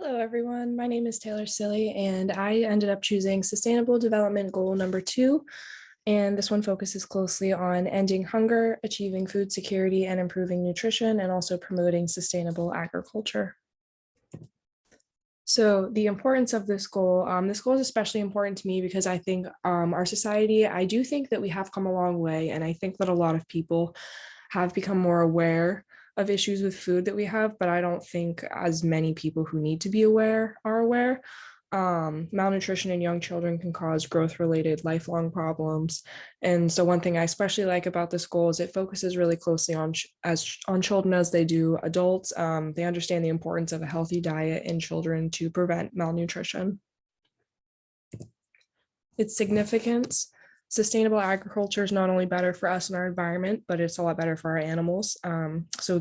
Hello, everyone. My name is Taylor Cilley, and I ended up choosing Sustainable Development Goal number 2. And this one focuses closely on ending hunger, achieving food security, and improving nutrition, and also promoting sustainable agriculture. So the importance of this goal is especially important to me because I think our society, I do think that we have come a long way. And I think that a lot of people have become more aware of issues with food that we have, but I don't think as many people who need to be aware are aware. Malnutrition in young children can cause growth-related lifelong problems. And so one thing I especially like about this goal is it focuses really closely on children as they do adults. They understand the importance of a healthy diet in children to prevent malnutrition. Its significance. Sustainable agriculture is not only better for us and our environment, but it's a lot better for our animals. So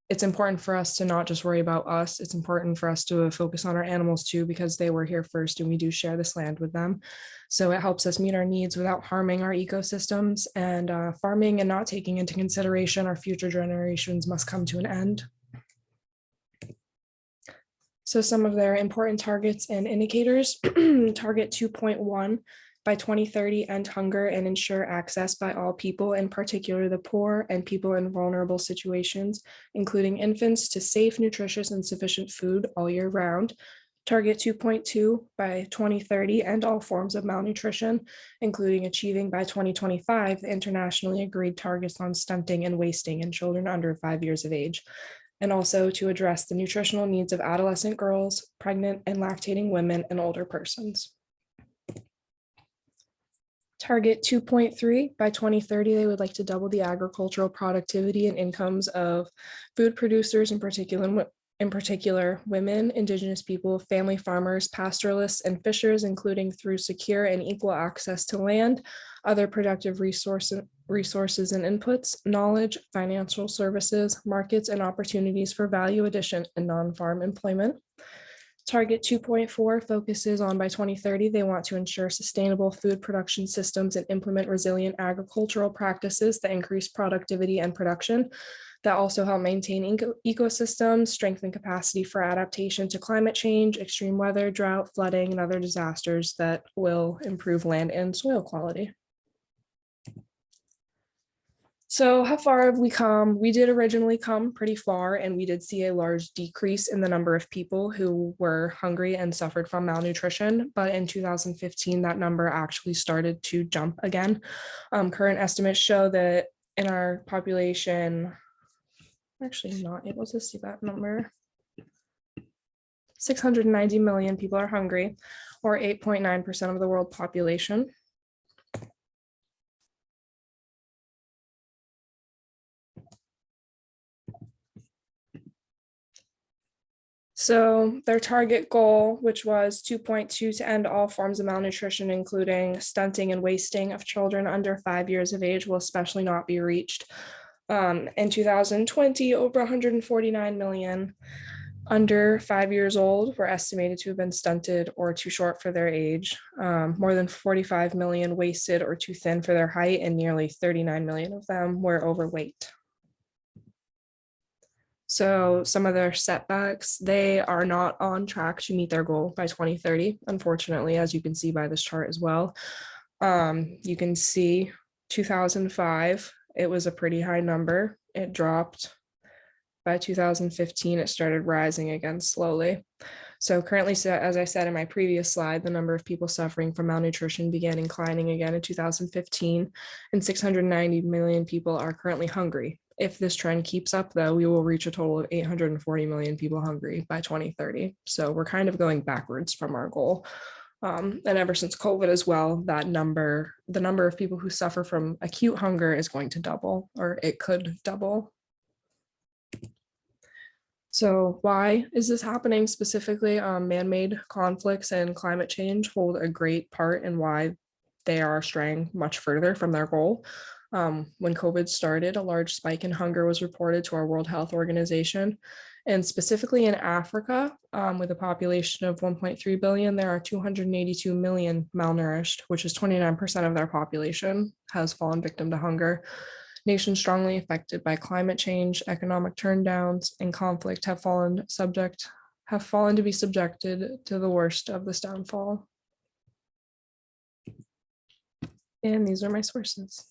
it's important for us to not just worry about us. It's important for us to focus on our animals too, because they were here first and we do share this land with them. So it helps us meet our needs without harming our ecosystems, and farming and not taking into consideration our future generations must come to an end. So some of their important targets and indicators. Target 2.1, by 2030, end hunger and ensure access by all people, in particular the poor and people in vulnerable situations, including infants, to safe, nutritious, and sufficient food all year round. Target 2.2, by 2030, end all forms of malnutrition, including achieving by 2025 the internationally agreed targets on stunting and wasting in children under 5 years of age, and also to address the nutritional needs of adolescent girls, pregnant and lactating women, and older persons. Target 2.3, by 2030, they would like to double the agricultural productivity and incomes of food producers, in particular women, Indigenous people, family farmers, pastoralists, and fishers, including through secure and equal access to land, other productive resources and inputs, knowledge, financial services, markets, and opportunities for value addition and non-farm employment. Target 2.4 focuses on, by 2030, they want to ensure sustainable food production systems and implement resilient agricultural practices that increase productivity and production, that also help maintain ecosystems, strengthen capacity for adaptation to climate change, extreme weather, drought, flooding, and other disasters that will improve land and soil quality. So how far have we come? We did originally come pretty far, and we did see a large decrease in the number of people who were hungry and suffered from malnutrition. But in 2015, that number actually started to jump again. Current estimates show that in our population, actually not able to see that number, 690 million people are hungry, or 8.9% of the world population. So their target goal, which was 2.2, to end all forms of malnutrition, including stunting and wasting of children under 5 years of age, will especially not be reached. In 2020, over 149 million under 5 years old were estimated to have been stunted or too short for their age. More than 45 million wasted or too thin for their height, and nearly 39 million of them were overweight. So some of their setbacks, they are not on track to meet their goal by 2030, unfortunately, as you can see by this chart as well. You can see 2005, it was a pretty high number. It dropped. By 2015, it started rising again slowly. So currently, as I said in my previous slide, the number of people suffering from malnutrition began inclining again in 2015, and 690 million people are currently hungry. If this trend keeps up, though, we will reach a total of 840 million people hungry by 2030. So we're kind of going backwards from our goal. And ever since COVID as well, the number of people who suffer from acute hunger is going to double, or it could double. So why is this happening specifically? Man-made conflicts and climate change hold a great part in why they are straying much further from their goal. When COVID started, a large spike in hunger was reported to our World Health Organization. And specifically in Africa, with a population of 1.3 billion, there are 282 million malnourished, which is 29% of their population has fallen victim to hunger. Nations strongly affected by climate change, economic turndowns, and conflict have fallen subject have fallen to be subjected to the worst of this downfall. And these are my sources.